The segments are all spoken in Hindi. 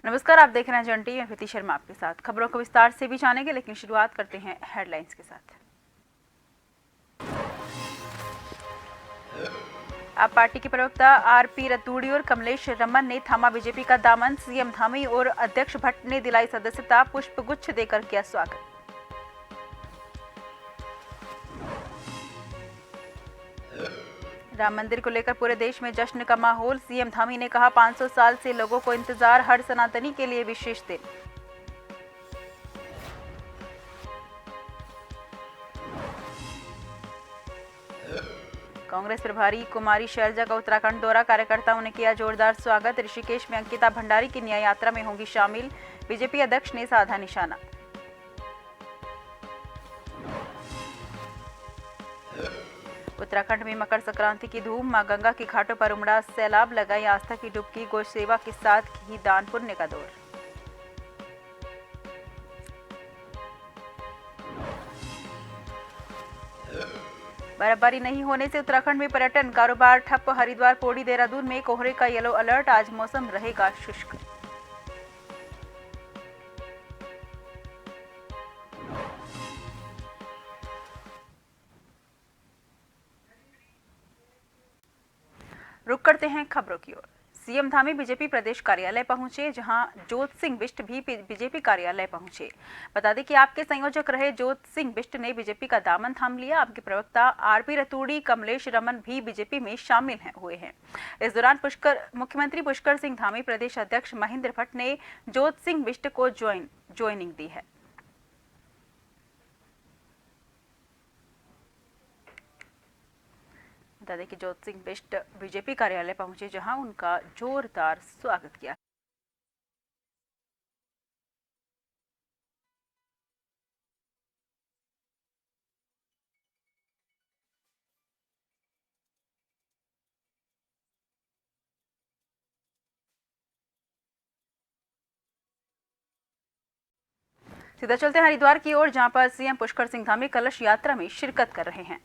नमस्कार, आप देख रहे हैं जन टीवी। मैं प्रीति शर्मा आपके साथ खबरों को विस्तार से भी जानेंगे, लेकिन शुरुआत करते हैं हेडलाइंस के साथ। आप पार्टी के प्रवक्ता आरपी रतूड़ी और कमलेश रमन ने थामा बीजेपी का दामन। सीएम धामी और अध्यक्ष भट्ट ने दिलाई सदस्यता, पुष्प गुच्छ देकर किया स्वागत। राम मंदिर को लेकर पूरे देश में जश्न का माहौल। सीएम धामी ने कहा 500 साल से लोगों को इंतजार, हर सनातनी के लिए विशेष दिन। कांग्रेस प्रभारी कुमारी शैलजा का उत्तराखंड दौरा, कार्यकर्ताओं ने किया जोरदार स्वागत। ऋषिकेश में अंकिता भंडारी की न्याय यात्रा में होंगी शामिल, बीजेपी अध्यक्ष ने साधा निशाना। उत्तराखंड में मकर संक्रांति की धूम, मां गंगा की घाटों पर उमड़ा सैलाब, लगाई आस्था की डुबकी, गौ सेवा के साथ की दान पुण्य का दौर। बर्फबारी नहीं होने से उत्तराखंड में पर्यटन कारोबार ठप, हरिद्वार, पौड़ी, देहरादून में कोहरे का येलो अलर्ट, आज मौसम रहेगा शुष्क। रुक करते हैं खबरों की ओर। सीएम धामी बीजेपी प्रदेश कार्यालय पहुंचे, जहां जोत सिंह बिष्ट भी बीजेपी कार्यालय पहुंचे। बता दें कि आपके संयोजक रहे जोत सिंह बिष्ट ने बीजेपी का दामन थाम लिया। आपके प्रवक्ता आरपी रतूड़ी, कमलेश रमन भी बीजेपी में शामिल हुए हैं। इस दौरान मुख्यमंत्री पुष्कर सिंह धामी, प्रदेश अध्यक्ष महेंद्र भट्ट ने जोत सिंह बिष्ट को ज्वाइनिंग दी है। बता दें कि जोत सिंह बिष्ट बीजेपी कार्यालय पहुंचे, जहां उनका जोरदार स्वागत किया। सीधा चलते हैं हरिद्वार की ओर, जहां पर सीएम पुष्कर सिंह धामी कलश यात्रा में शिरकत कर रहे हैं।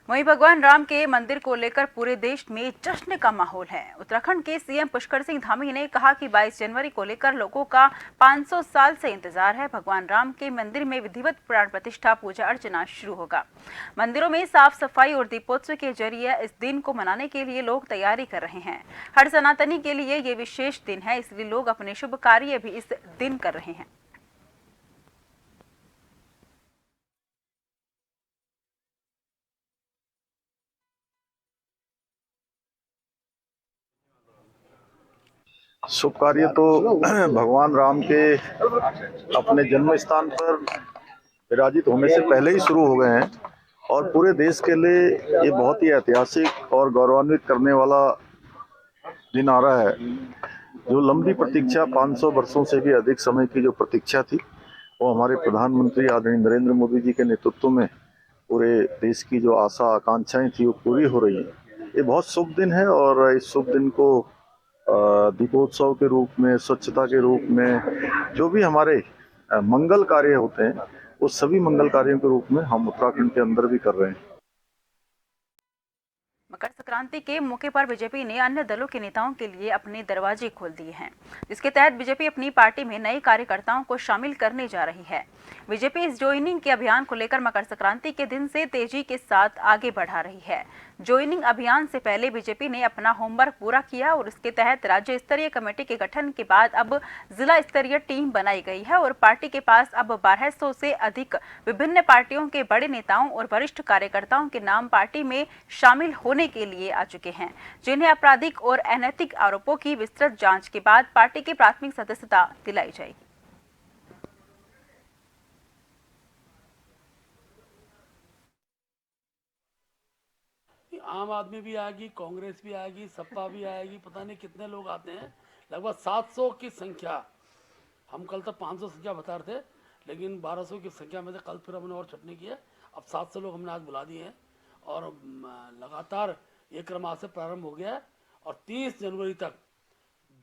वहीं भगवान राम के मंदिर को लेकर पूरे देश में जश्न का माहौल है। उत्तराखंड के सीएम पुष्कर सिंह धामी ने कहा कि 22 जनवरी को लेकर लोगों का 500 साल से इंतजार है। भगवान राम के मंदिर में विधिवत प्राण प्रतिष्ठा, पूजा अर्चना शुरू होगा। मंदिरों में साफ सफाई और दीपोत्सव के जरिए इस दिन को मनाने के लिए लोग तैयारी कर रहे हैं। हर सनातनी के लिए ये विशेष दिन है, इसलिए लोग अपने शुभ कार्य भी इस दिन कर रहे हैं। शुभ कार्य तो भगवान राम के अपने जन्म स्थान पर विराजित होने से पहले ही शुरू हो गए हैं और पूरे देश के लिए ये बहुत ही ऐतिहासिक और गौरवान्वित करने वाला दिन आ रहा है। जो लंबी प्रतीक्षा 500 वर्षों से भी अधिक समय की जो प्रतीक्षा थी, वो हमारे प्रधानमंत्री आदरणीय नरेंद्र मोदी जी के नेतृत्व में पूरे देश की जो आशा आकांक्षाएं थी वो पूरी हो रही हैं। ये बहुत शुभ दिन है और इस शुभ दिन को दीपोत्सव के रूप में, स्वच्छता के रूप में, जो भी हमारे मंगल कार्य होते हैं, वो सभी मंगल कार्यों के रूप में हम उत्तराखंड के अंदर भी कर रहे हैं। मकर संक्रांति के मौके पर बीजेपी ने अन्य दलों के नेताओं के लिए अपने दरवाजे खोल दिए हैं, जिसके तहत बीजेपी अपनी पार्टी में नए कार्यकर्ताओं को शामिल करने जा रही है। बीजेपी इस ज्वाइनिंग के अभियान को लेकर मकर संक्रांति के दिन से तेजी के साथ आगे बढ़ा रही है। ज्वाइनिंग अभियान से पहले बीजेपी ने अपना होमवर्क पूरा किया और इसके तहत राज्य स्तरीय कमेटी के गठन के बाद अब जिला स्तरीय टीम बनाई गई है और पार्टी के पास अब 1200 से अधिक विभिन्न पार्टियों के बड़े नेताओं और वरिष्ठ कार्यकर्ताओं के नाम पार्टी में शामिल होने के लिए आ चुके हैं, जिन्हें आपराधिक और अनैतिक आरोपों की विस्तृत जांच के बाद पार्टी की प्राथमिक सदस्यता दिलाई जाएगी। आम आदमी भी आएगी, कांग्रेस भी आएगी, सपा भी आएगी, पता नहीं कितने लोग आते हैं, लगभग 700 की संख्या। हम कल तक 500 संख्या बता रहे थे, लेकिन 1200 की संख्या में से कल फिर हमने और छटनी की है। अब 700 लोग हमने आज बुला दिए हैं और लगातार ये क्रम आज से प्रारंभ हो गया है और 30 जनवरी तक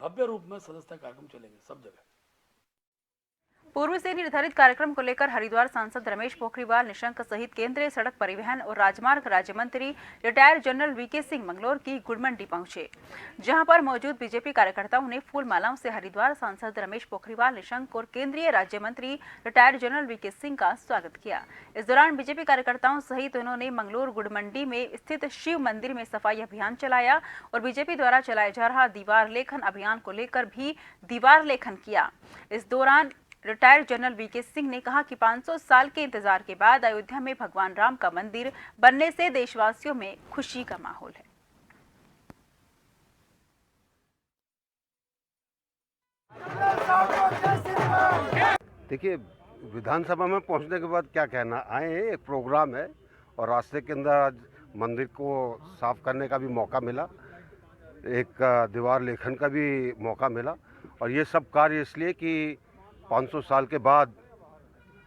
भव्य रूप में सदस्यता कार्यक्रम चलेंगे सब जगह। पूर्व से निर्धारित कार्यक्रम को लेकर हरिद्वार सांसद रमेश पोखरियाल निशंक सहित केंद्रीय सड़क परिवहन और राजमार्ग राज्य मंत्री retired general V K Singh Mangalore की गुड़मंडी पहुंचे, जहां पर मौजूद बीजेपी कार्यकर्ताओं ने फूल मालाओं से हरिद्वार सांसद रमेश पोखरियाल निशंक और केंद्रीय राज्य मंत्री रिटायर्ड जनरल वीके सिंह का स्वागत किया। इस दौरान बीजेपी कार्यकर्ताओं सहित उन्होंने मंगलौर गुड़मंडी में स्थित शिव मंदिर में सफाई अभियान चलाया और बीजेपी द्वारा चलाया जा रहा दीवार लेखन अभियान को लेकर भी दीवार लेखन किया। इस दौरान रिटायर्ड जनरल वीके सिंह ने कहा कि 500 साल के इंतजार के बाद अयोध्या में भगवान राम का मंदिर बनने से देशवासियों में खुशी का माहौल है। देखिए, विधानसभा में पहुंचने के बाद क्या कहना, आए हैं, एक प्रोग्राम है और रास्ते के अंदर आज मंदिर को साफ करने का भी मौका मिला, एक दीवार लेखन का भी मौका मिला और ये सब कार्य इसलिए कि 500 साल के बाद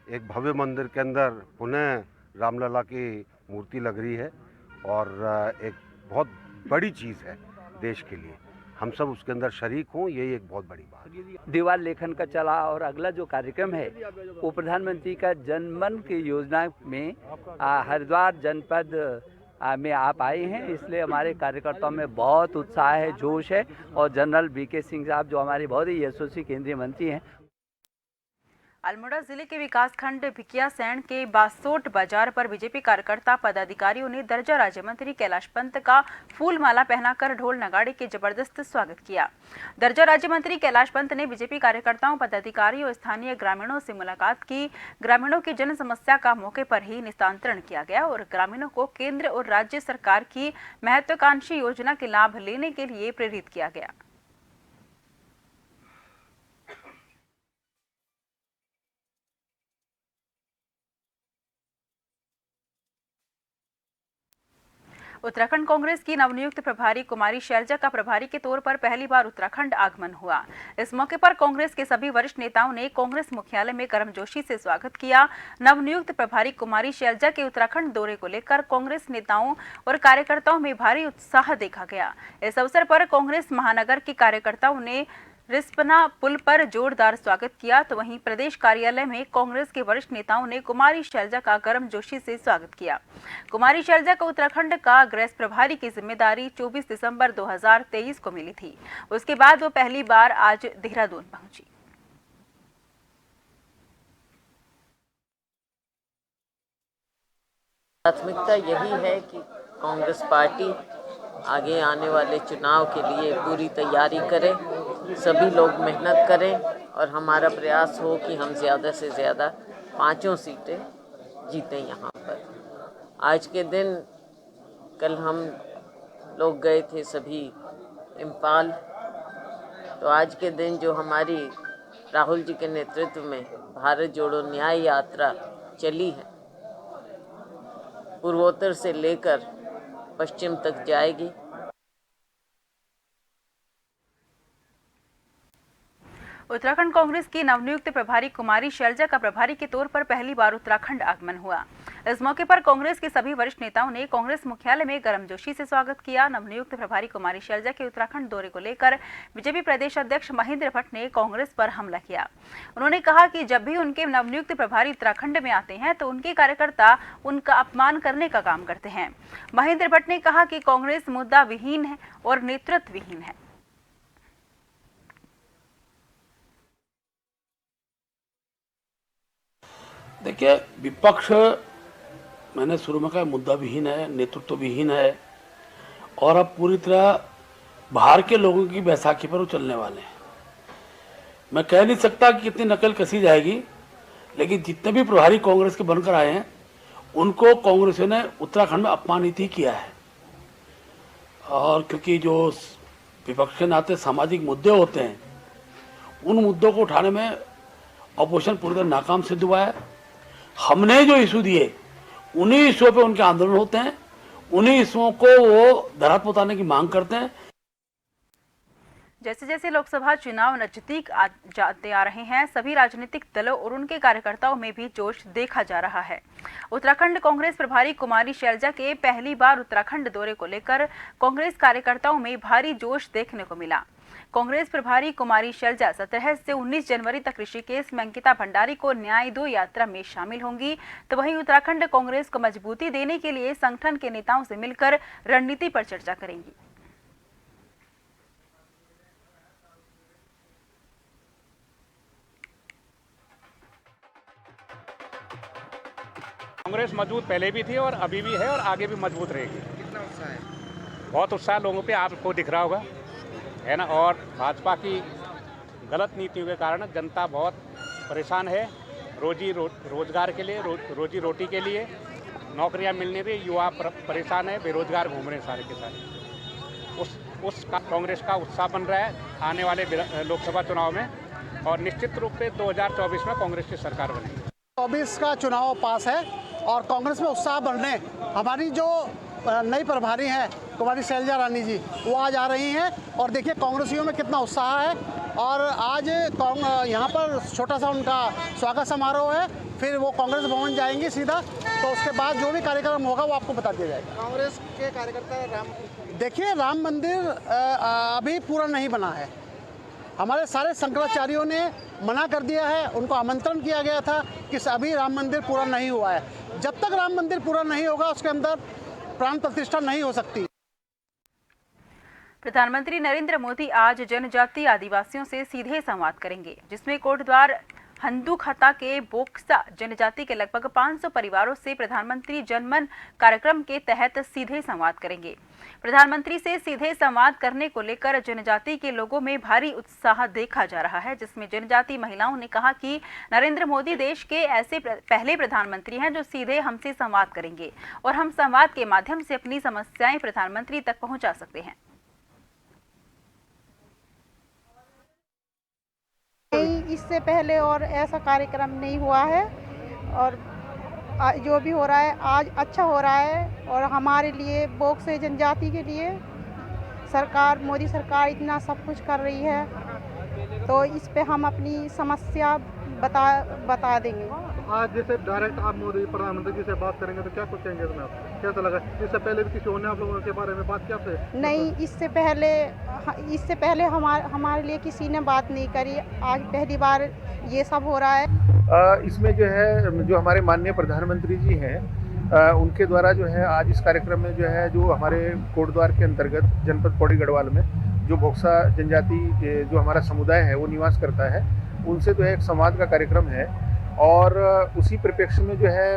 एक भव्य मंदिर के अंदर पुनः रामलला की मूर्ति लग रही है और एक बहुत बड़ी चीज़ है देश के लिए। हम सब उसके अंदर शरीक हों, यही एक बहुत बड़ी बात है। दीवार लेखन का चला और अगला जो कार्यक्रम है वो प्रधानमंत्री का जनमन की योजना में हरिद्वार जनपद में आप आए हैं, इसलिए हमारे कार्यकर्ताओं में बहुत उत्साह है, जोश है और जनरल वीके सिंह साहब जो हमारे बहुत ही यशस्वी केंद्रीय मंत्री हैं। अल्मोड़ा जिले के विकासखंड भिकियासैंण के बासोट बाजार पर बीजेपी कार्यकर्ता पदाधिकारियों ने दर्जा राज्य मंत्री कैलाश पंत का फूल माला पहनाकर ढोल नगाड़े के जबरदस्त स्वागत किया। दर्जा राज्य मंत्री कैलाश पंत ने बीजेपी कार्यकर्ताओं, पदाधिकारियों और स्थानीय ग्रामीणों से मुलाकात की। ग्रामीणों की जन समस्या का मौके पर ही निस्तारण किया गया और ग्रामीणों को केंद्र और राज्य सरकार की महत्वाकांक्षी योजना के लाभ लेने के लिए प्रेरित किया गया। उत्तराखंड कांग्रेस की नवनियुक्त प्रभारी कुमारी शैलजा का प्रभारी के तौर पर पहली बार उत्तराखंड आगमन हुआ। इस मौके पर कांग्रेस के सभी वरिष्ठ नेताओं ने कांग्रेस मुख्यालय में गर्मजोशी से स्वागत किया। नवनियुक्त प्रभारी कुमारी शैलजा के उत्तराखंड दौरे को लेकर कांग्रेस नेताओं और कार्यकर्ताओं में भारी उत्साह देखा गया। इस अवसर पर कांग्रेस महानगर के कार्यकर्ताओं ने रिस्पना पुल पर जोरदार स्वागत किया, तो वहीं प्रदेश कार्यालय में कांग्रेस के वरिष्ठ नेताओं ने कुमारी शैलजा का गर्मजोशी से स्वागत किया। कुमारी शैलजा को उत्तराखंड का गृह प्रभारी की जिम्मेदारी 24 दिसंबर 2023 को मिली थी। उसके बाद वो पहली बार आज देहरादून पहुंची। प्राथमिकता यही है कि कांग्रेस पार्टी आगे आने वाले चुनाव के लिए पूरी तैयारी करे, सभी लोग मेहनत करें और हमारा प्रयास हो कि हम ज़्यादा से ज़्यादा 5 सीटें जीतें यहाँ पर। आज के दिन कल हम लोग गए थे सभी इम्फाल, तो आज के दिन जो हमारी राहुल जी के नेतृत्व में भारत जोड़ो न्याय यात्रा चली है, पूर्वोत्तर से लेकर पश्चिम तक जाएगी। उत्तराखंड कांग्रेस की नवनियुक्त प्रभारी कुमारी शैलजा का प्रभारी के तौर पर पहली बार उत्तराखंड आगमन हुआ। इस मौके पर कांग्रेस के सभी वरिष्ठ नेताओं ने कांग्रेस मुख्यालय में गर्मजोशी से स्वागत किया। नवनियुक्त प्रभारी कुमारी शैलजा के उत्तराखंड दौरे को लेकर बीजेपी प्रदेश अध्यक्ष महेंद्र भट्ट ने कांग्रेस पर हमला किया। उन्होंने कहा कि जब भी उनके नवनियुक्त प्रभारी उत्तराखंड में आते हैं तो उनके कार्यकर्ता उनका अपमान करने का काम करते हैं। महेंद्र भट्ट ने कहा कि कांग्रेस मुद्दा विहीन है और नेतृत्व विहीन है। देखिए, विपक्ष मैंने शुरू में कहा मुद्दा विहीन है, नेतृत्व विहीन है और अब पूरी तरह बाहर के लोगों की बैसाखी पर वो चलने वाले हैं। मैं कह नहीं सकता कि कितनी नकल कसी जाएगी, लेकिन जितने भी प्रभारी कांग्रेस के बनकर आए हैं उनको कांग्रेस ने उत्तराखंड में अपमानित ही किया है। और क्योंकि जो विपक्ष के नाते सामाजिक मुद्दे होते हैं, उन मुद्दों को उठाने में अपोजिशन पूरी तरह नाकाम सिद्ध हुआ है। हमने जो इशू दिए उन्हीं इशुओं पे उनके आंदोलन होते हैं, उन्हीं इशुओं को वो धरात पर उतारने की मांग करते हैं। जैसे जैसे लोकसभा चुनाव नजदीक जाते आ रहे हैं, सभी राजनीतिक दलों और उनके कार्यकर्ताओं में भी जोश देखा जा रहा है। उत्तराखंड कांग्रेस प्रभारी कुमारी शैलजा के पहली बार उत्तराखंड दौरे को लेकर कांग्रेस कार्यकर्ताओं में भारी जोश देखने को मिला। कांग्रेस प्रभारी कुमारी शैलजा 17 से 19 जनवरी तक ऋषिकेश में अंकिता भंडारी को न्याय दो यात्रा में शामिल होंगी, तो वहीं उत्तराखंड कांग्रेस को मजबूती देने के लिए संगठन के नेताओं से मिलकर रणनीति पर चर्चा करेंगी। कांग्रेस मजबूत पहले भी थी और अभी भी है और आगे भी मजबूत रहेगी। कितना उत्साह है? बहुत उत्साह लोगों पे आपको दिख रहा होगा, है ना। और भाजपा की गलत नीतियों के कारण जनता बहुत परेशान है। रोजगार के लिए, रोजी रोटी के लिए, नौकरियां मिलने पे युवा परेशान है, बेरोजगार घूम रहे हैं सारे के सारे। उस कांग्रेस का उत्साह बन रहा है आने वाले लोकसभा चुनाव में, और निश्चित रूप से 2024 में कांग्रेस की सरकार बनेगी। 24 का चुनाव पास है और कांग्रेस में उत्साह बढ़ने हमारी जो नई प्रभारी हैं कुमारी शैलजा रानी जी, वो आज आ रही हैं और देखिए कांग्रेसियों में कितना उत्साह है। और आज यहाँ पर छोटा सा उनका स्वागत समारोह है, फिर वो कांग्रेस भवन जाएंगी सीधा, तो उसके बाद जो भी कार्यक्रम होगा वो आपको बता दिया जाएगा। कांग्रेस के कार्यकर्ता देखिए, राम मंदिर अभी पूरा नहीं बना है। हमारे सारे शंकराचार्यों ने मना कर दिया है, उनको आमंत्रण किया गया था कि अभी राम मंदिर पूरा नहीं हुआ है। जब तक राम मंदिर पूरा नहीं होगा उसके अंदर प्राण प्रतिष्ठा नहीं हो सकती। प्रधानमंत्री नरेंद्र मोदी आज जनजातीय आदिवासियों से सीधे संवाद करेंगे, जिसमें कोटद्वार हंदूखता के बोक्सा जनजाति के लगभग 500 परिवारों से प्रधानमंत्री जनमन कार्यक्रम के तहत सीधे संवाद करेंगे। प्रधानमंत्री से सीधे संवाद करने को लेकर जनजाति के लोगों में भारी उत्साह देखा जा रहा है, जिसमें जनजाति महिलाओं ने कहा कि नरेंद्र मोदी देश के ऐसे पहले प्रधानमंत्री हैं जो सीधे हमसे संवाद करेंगे और हम संवाद के माध्यम से अपनी समस्याएं प्रधानमंत्री तक पहुंचा सकते हैं। इससे पहले और ऐसा कार्यक्रम नहीं हुआ है और जो भी हो रहा है आज अच्छा हो रहा है। और हमारे लिए बोक्से जनजाति के लिए सरकार, मोदी सरकार इतना सब कुछ कर रही है, तो इस पे हम अपनी समस्या बता देंगे। आज जैसे डायरेक्ट आप मोदी प्रधानमंत्री जी से बात करेंगे तो क्या कुछ कहेंगे इसमें आप? कैसा लगा? इससे पहले भी किसी और ने आप लोगों के बारे में बात किया आपसे? नहीं, इससे पहले हमारे लिए किसी ने बात नहीं करी। आज पहली बार ये सब हो रहा है। इसमें जो है, जो हमारे माननीय प्रधानमंत्री जी हैं, उनके द्वारा जो है आज इस कार्यक्रम में जो है, जो हमारे कोटद्वार के अंतर्गत जनपद पौड़ी गढ़वाल में जो बोक्सा जनजाति जो हमारा समुदाय है वो निवास करता है, उनसे जो है एक संवाद का कार्यक्रम है। और उसी परिप्रेक्ष्य में जो है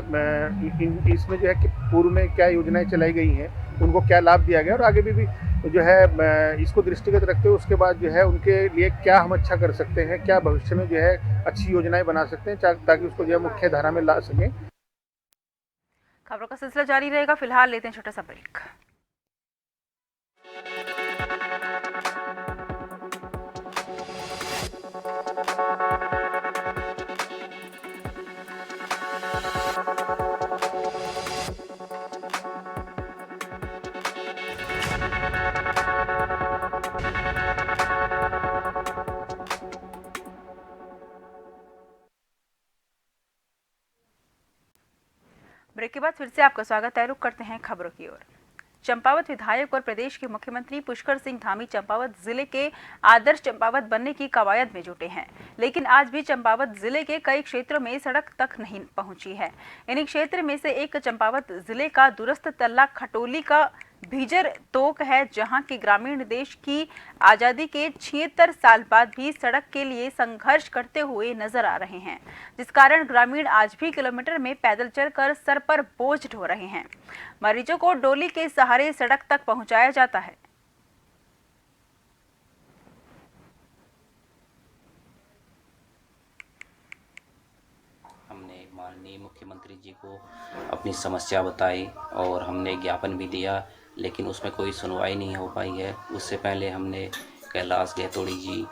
इसमें जो है कि पूर्व में क्या योजनाएं चलाई गई हैं, उनको क्या लाभ दिया गया और आगे भी जो है इसको दृष्टिगत रखते हुए उसके बाद जो है उनके लिए क्या हम अच्छा कर सकते हैं, क्या भविष्य में जो है अच्छी योजनाएं बना सकते हैं ताकि उसको जो है मुख्य धारा में ला सकें। खबरों का सिलसिला जारी रहेगा, फिलहाल लेते हैं छोटा सा ब्रेक। ब्रेक के बाद फिर से आपका स्वागत है। रुक करते हैं खबरों की ओर। चंपावत विधायक और प्रदेश के मुख्यमंत्री पुष्कर सिंह धामी चंपावत जिले के आदर्श चंपावत बनने की कवायद में जुटे हैं, लेकिन आज भी चंपावत जिले के कई क्षेत्रों में सड़क तक नहीं पहुंची है। इन्हीं क्षेत्र में से एक चंपावत जिले का दूरस्थ तल्ला खटोली का भीजर तोक है, जहां के ग्रामीण देश की आजादी के 76 साल बाद भी सड़क के लिए संघर्ष करते हुए नजर आ रहे हैं, जिस कारण ग्रामीण आज भी किलोमीटर में पैदल चलकर सर पर बोझ ढो रहे हैं। मरीजों को डोली के सहारे सड़क तक पहुंचाया जाता है। हमने माननीय मुख्यमंत्री जी को अपनी समस्या बताई और हमने ज्ञापन भी दिया, लेकिन उसमें कोई सुनवाई नहीं हो पाई है। उससे पहले हमने कैलाश गहतोड़ी जी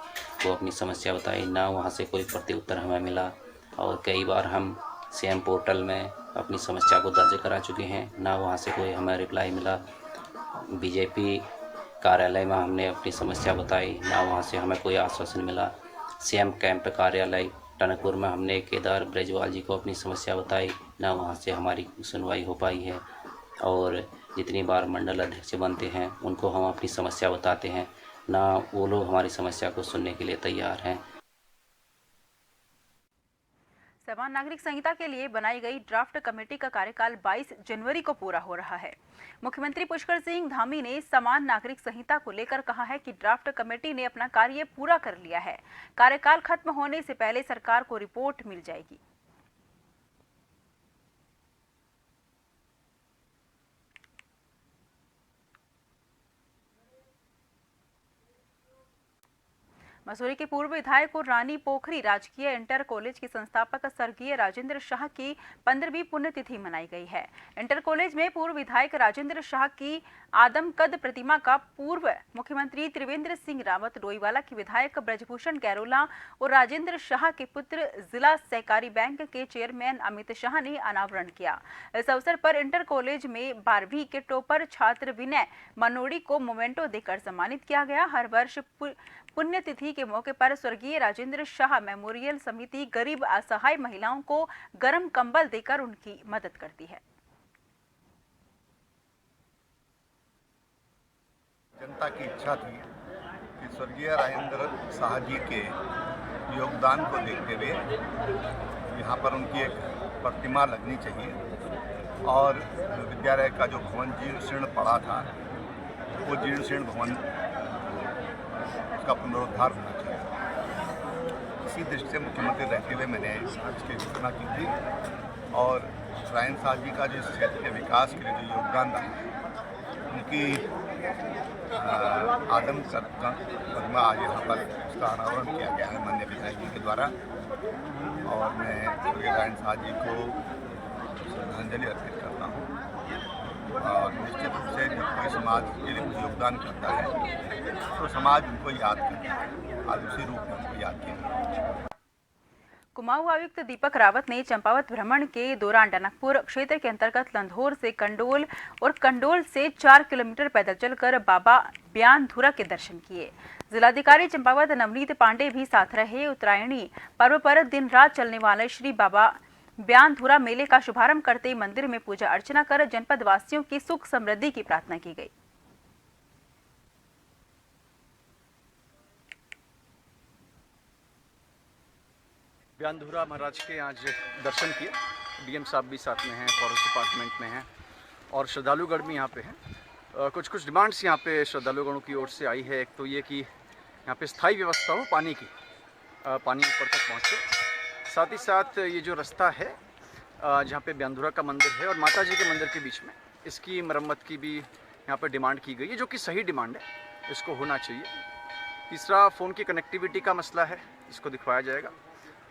को अपनी समस्या बताई, ना वहाँ से कोई प्रत्युत्तर हमें मिला। और कई बार हम सीएम पोर्टल में अपनी समस्या को दर्ज करा चुके हैं, ना वहाँ से कोई हमें रिप्लाई मिला। बीजेपी कार्यालय में हमने अपनी समस्या बताई, ना वहाँ से हमें कोई आश्वासन मिला। सीएम कैंप कार्यालय टनकपुर में हमने केदार ब्रजवाल जी को अपनी समस्या बताई, ना वहाँ से हमारी सुनवाई हो पाई है। और जितनी बार मंडल अध्यक्ष बनते हैं उनको हम अपनी समस्या बताते हैं, ना वो लोग हमारी समस्या को सुनने के लिए तैयार हैं। समान नागरिक संहिता के लिए बनाई गई ड्राफ्ट कमेटी का कार्यकाल 22 जनवरी को पूरा हो रहा है। मुख्यमंत्री पुष्कर सिंह धामी ने समान नागरिक संहिता को लेकर कहा है कि ड्राफ्ट कमेटी ने अपना कार्य पूरा कर लिया है। कार्यकाल खत्म होने से पहले सरकार को रिपोर्ट मिल जाएगी। मसूरी के पूर्व विधायक और रानी पोखरी राजकीय इंटर कॉलेज के संस्थापक स्वर्गीय राजेंद्र शाह की 15वीं पुण्यतिथि मनाई गई है। इंटर कॉलेज में पूर्व विधायक राजेंद्र शाह की आदमकद प्रतिमा का पूर्व मुख्यमंत्री त्रिवेंद्र सिंह रावत, डोईवाला के विधायक ब्रजभूषण कैरोला और राजेंद्र शाह के पुत्र जिला सहकारी बैंक के चेयरमैन अमित शाह ने अनावरण किया। इस अवसर पर इंटर कॉलेज में 12वीं के टॉपर छात्र विनय मनोड़ी को मोमेंटो देकर सम्मानित किया गया। हर वर्ष पुण्यतिथि के मौके पर स्वर्गीय राजेंद्र शाह मेमोरियल समिति गरीब असहाय महिलाओं को गर्म कंबल देकर उनकी मदद करती है। जनता की इच्छा थी कि स्वर्गीय राजेंद्र शाह जी के योगदान को देखते हुए यहाँ पर उनकी एक प्रतिमा लगनी चाहिए और विद्यालय का जो भवन जीर्ण शीर्ण पड़ा था वो जीर्ण शीर्ण भवन का पुनरुद्धार होना चाहिए। इसी दृष्टि से मुख्यमंत्री रहते हुए मैंने इसकी घोषणा की थी और राजेंद्र शाह जी का जो इस क्षेत्र के विकास के लिए जो योगदान रहा है उनकी आदम प्रतिमा आज यहाँ पर उसका अनावरण किया गया है माननीय विधायक जी के द्वारा और मैं स्वर्गीय राजेंद्र शाह जी को श्रद्धांजलि अर्पित करता हूँ। और निश्चित रूप से जब कोई समाज के लिए कुछ योगदान करता है तो समाज उनको याद करता है, आज उसी रूप में उनको याद किया। कुमाऊं आयुक्त दीपक रावत ने चंपावत भ्रमण के दौरान टनकपुर क्षेत्र के अंतर्गत लंधोर से कंडोल और कंडोल से 4 किलोमीटर पैदल चलकर बाबा ब्यानधुरा के दर्शन किए। जिलाधिकारी चंपावत नवनीत पांडे भी साथ रहे। उत्तरायणी पर्व पर दिन रात चलने वाले श्री बाबा ब्यानधुरा मेले का शुभारंभ करते मंदिर में पूजा अर्चना कर जनपद वासियों की सुख समृद्धि की प्रार्थना की गई। ब्यानधुरा महाराज के आज दर्शन किए। डीएम साहब भी साथ में हैं, फॉरेस्ट डिपार्टमेंट में हैं और श्रद्धालुगढ़ भी यहाँ पे हैं। कुछ डिमांड्स यहाँ पे श्रद्धालुगढ़ों की ओर से आई है। एक तो ये कि यहाँ पे स्थायी व्यवस्था हो पानी की, पानी ऊपर तक पहुँचे। साथ ही साथ ये जो रास्ता है जहाँ पे ब्यानधुरा का मंदिर है और माता जी के मंदिर के बीच में, इसकी मरम्मत की भी यहाँ पे डिमांड की गई है, जो कि सही डिमांड है, इसको होना चाहिए। तीसरा, फ़ोन की कनेक्टिविटी का मसला है, इसको दिखवाया जाएगा।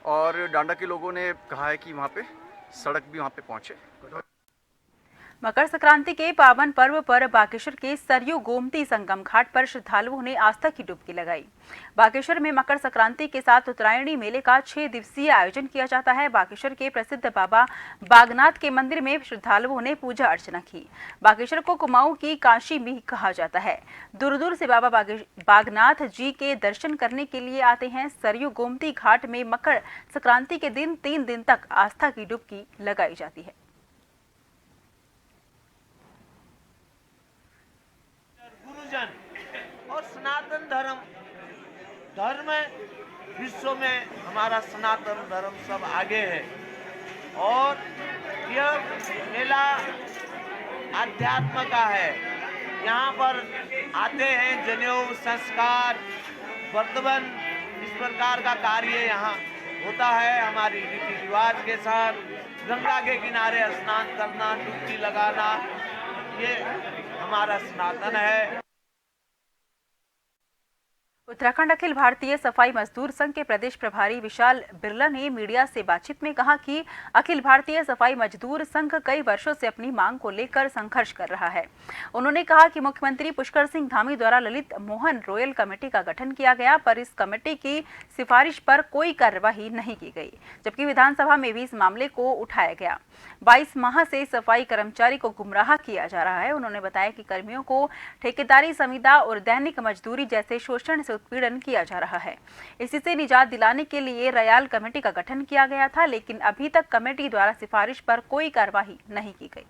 और डांडा के लोगों ने कहा है कि वहाँ पे सड़क भी वहाँ पे पहुँचे। मकर संक्रांति के पावन पर्व पर बागेश्वर के सरयू गोमती संगम घाट पर श्रद्धालुओं ने आस्था की डुबकी लगाई। बागेश्वर में मकर संक्रांति के साथ उत्तरायणी मेले का 6 दिवसीय आयोजन किया जाता है। बागेश्वर के प्रसिद्ध बाबा बागनाथ के मंदिर में श्रद्धालुओं ने पूजा अर्चना की। बागेश्वर को कुमाऊं की काशी भी कहा जाता है। दूर दूर से बाबा बागनाथ जी के दर्शन करने के लिए आते हैं। सरयू गोमती घाट में मकर संक्रांति के दिन 3 दिन तक आस्था की डुबकी लगाई जाती है। सनातन धर्म विश्व में हमारा सनातन धर्म सब आगे है और यह मेला अध्यात्म का है। यहाँ पर आते हैं जनेऊ संस्कार वर्तमान इस प्रकार का कार्य यहाँ होता है। हमारी रीति रिवाज के साथ गंगा के किनारे स्नान करना, डुबकी लगाना, ये हमारा सनातन है। उत्तराखंड अखिल भारतीय सफाई मजदूर संघ के प्रदेश प्रभारी विशाल बिरला ने मीडिया से बातचीत में कहा कि अखिल भारतीय सफाई मजदूर संघ कई वर्षों से अपनी मांग को लेकर संघर्ष कर रहा है। उन्होंने कहा कि मुख्यमंत्री पुष्कर सिंह धामी द्वारा ललित मोहन रॉयल कमेटी का गठन किया गया, पर इस कमेटी की सिफारिश पर कोई कार्यवाही नहीं की गई, जबकि विधानसभा में भी इस मामले को उठाया गया। 22 माह से सफाई कर्मचारी को गुमराह किया जा रहा है। उन्होंने बताया कि कर्मियों को ठेकेदारी संविदा और दैनिक मजदूरी जैसे शोषण से उत्पीड़न किया जा रहा है। इसी से निजात दिलाने के लिए रयाल कमेटी का गठन किया गया था, लेकिन अभी तक कमेटी द्वारा सिफारिश पर कोई कार्यवाही नहीं की गई।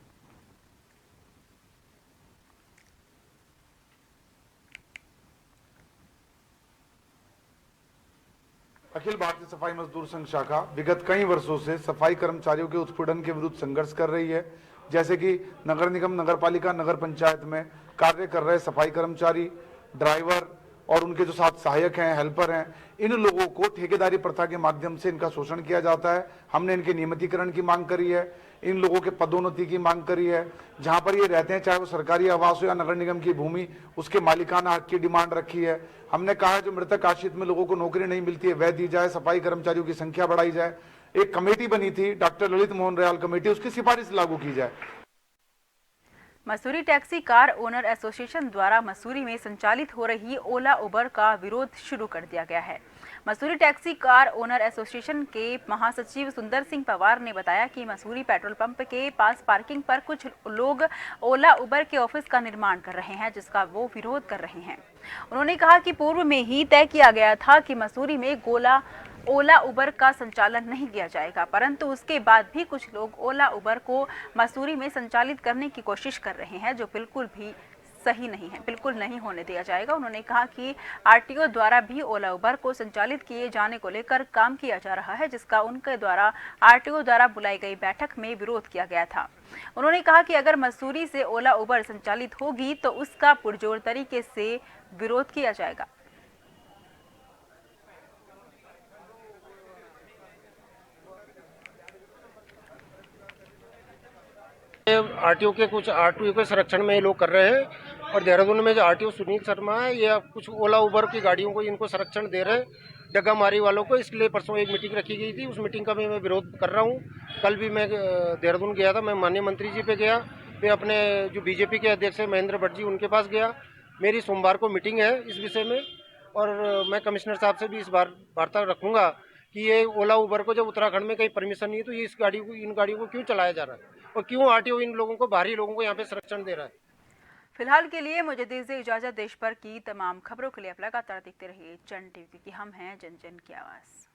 अखिल भारतीय सफाई मजदूर संघ शाखा विगत कई वर्षों से सफाई कर्मचारियों के उत्पीड़न के विरुद्ध संघर्ष कर रही है। जैसे कि नगर निगम, नगर पालिका, नगर पंचायत में कार्य कर रहे सफाई कर्मचारी, ड्राइवर और उनके जो साथ सहायक हैं, हेल्पर हैं, इन लोगों को ठेकेदारी प्रथा के माध्यम से इनका शोषण किया जाता है। हमने इनके नियमितीकरण की मांग करी है, इन लोगों के पदोन्नति की मांग करी है। जहां पर ये रहते हैं, चाहे वो सरकारी आवास हो या नगर निगम की भूमि, उसके मालिकाना हक की डिमांड रखी है। हमने कहा है जो मृतक आश्रित में लोगों को नौकरी नहीं मिलती है वह दी जाए, सफाई कर्मचारियों की संख्या बढ़ाई जाए। एक कमेटी बनी थी doctor Lalit Mohan royal committee, उसकी सिफारिश लागू की जाए। Mussoorie taxi car owner association द्वारा मसूरी में संचालित हो रही ओला उबर का विरोध शुरू कर दिया गया है। Mussoorie taxi car owner association के महासचिव सुंदर सिंह पवार ने बताया कि मसूरी पेट्रोल पंप के पास पार्किंग पर कुछ लोग ओला उबर के ऑफिस का निर्माण कर रहे हैं, जिसका वो विरोध कर रहे हैं। उन्होंने कहा कि पूर्व में ही तय किया गया था कि मसूरी में ओला उबर का संचालन नहीं किया जाएगा, परंतु उसके बाद भी कुछ लोग ओला उबर को मसूरी में संचालित करने की कोशिश कर रहे हैं, जो बिल्कुल भी सही नहीं है, बिल्कुल नहीं होने दिया जाएगा। उन्होंने कहा कि आरटीओ द्वारा भी ओला उबर को संचालित किए जाने को लेकर काम किया जा रहा है, जिसका उनके द्वारा आरटीओ द्वारा बुलाई गई बैठक में विरोध किया गया था। उन्होंने कहा कि अगर मसूरी से ओला उबर संचालित होगी तो उसका पुरजोर तरीके से विरोध किया जाएगा। आरटीओ के कुछ आरटीओ के संरक्षण में ये लोग कर रहे हैं और देहरादून में जो आरटीओ सुनील शर्मा है ये कुछ ओला उबर की गाड़ियों को इनको संरक्षण दे रहे हैं, डग्गामारी वालों को। इसलिए परसों एक मीटिंग रखी गई थी, उस मीटिंग का भी मैं विरोध कर रहा हूँ। कल भी मैं देहरादून गया था, मैं माननीय मंत्री जी पे गया, फिर अपने जो बीजेपी के अध्यक्ष है महेंद्र भट्ट जी उनके पास गया। मेरी सोमवार को मीटिंग है इस विषय में और मैं कमिश्नर साहब से भी इस बार वार्ता रखूँगा कि ये ओला उबर को जब उत्तराखंड में कहीं परमिशन नहीं है तो ये इन गाड़ियों को क्यों चलाया जा रहा है और क्यों आरटीओ इन लोगों को, बाहरी लोगों को यहाँ पे संरक्षण दे रहा है। फिलहाल के लिए मुझे दीजिए इजाजत। देश भर की तमाम खबरों के लिए आप लगातार देखते रहिए जन टीवी, क्योंकि हम हैं जन जन की आवाज़।